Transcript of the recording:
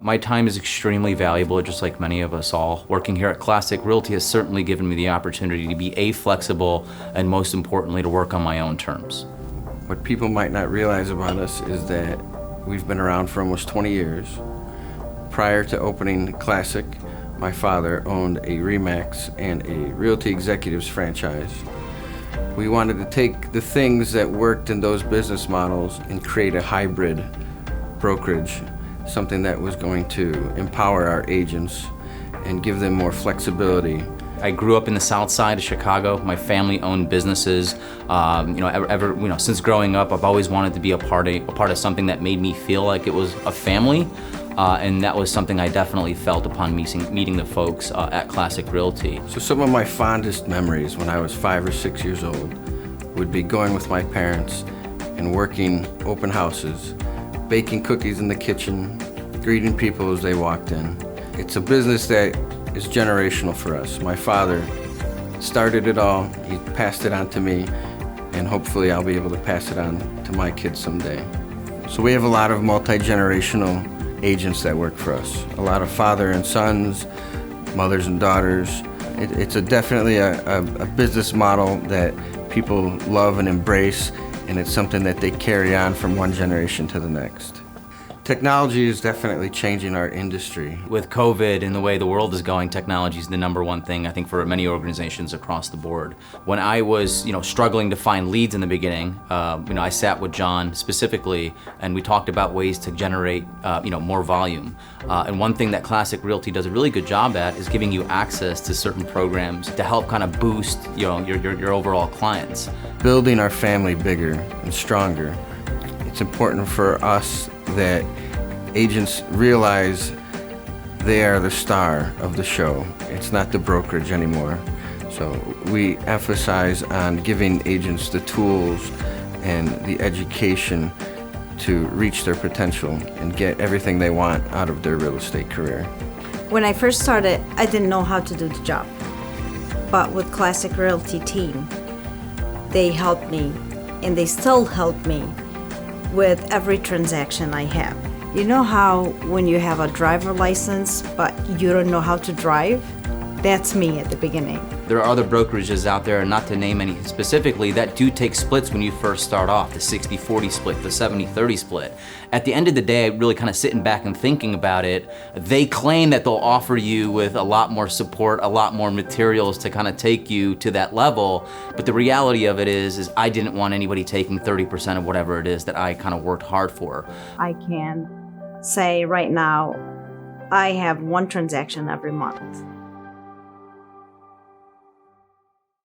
My time is extremely valuable, just like many of us all. Working here at Classic Realty has certainly given me the opportunity to be flexible and most importantly to work on my own terms. What people might not realize about us is that we've been around for almost 20 years. Prior to opening Classic, my father owned a RE/MAX and a Realty Executives franchise. We wanted to take the things that worked in those business models and create a hybrid brokerage, something that was going to empower our agents and give them more flexibility. I grew up in the south side of Chicago. My family owned businesses. Since growing up, I've always wanted to be a part of something that made me feel like it was a family. And that was something I definitely felt upon meeting the folks at Classic Realty. So some of my fondest memories when I was 5 or 6 years old would be going with my parents and working open houses, baking cookies in the kitchen, greeting people as they walked in. It's a business that is generational for us. My father started it all, he passed it on to me, and hopefully I'll be able to pass it on to my kids someday. So we have a lot of multi-generational agents that work for us. A lot of father and sons, mothers and daughters. It's definitely a business model that people love and embrace, and it's something that they carry on from one generation to the next. Technology is definitely changing our industry. With COVID and the way the world is going, technology is the number one thing, I think, for many organizations across the board. When I was, struggling to find leads in the beginning, I sat with John specifically, and we talked about ways to generate, more volume. And one thing that Classic Realty does a really good job at is giving you access to certain programs to help kind of boost, your overall clients. Building our family bigger and stronger. It's important for us that agents realize they are the star of the show. It's not the brokerage anymore. So we emphasize on giving agents the tools and the education to reach their potential and get everything they want out of their real estate career. When I first started, I didn't know how to do the job. But with Classic Realty team, they helped me, and they still help me with every transaction I have. You know how when you have a driver license, but you don't know how to drive? That's me at the beginning. There are other brokerages out there, and not to name any specifically, that do take splits when you first start off, the 60-40 split, the 70-30 split. At the end of the day, really kind of sitting back and thinking about it, they claim that they'll offer you with a lot more support, a lot more materials to kind of take you to that level, but the reality of it is I didn't want anybody taking 30% of whatever it is that I kind of worked hard for. I can say right now, I have one transaction every month.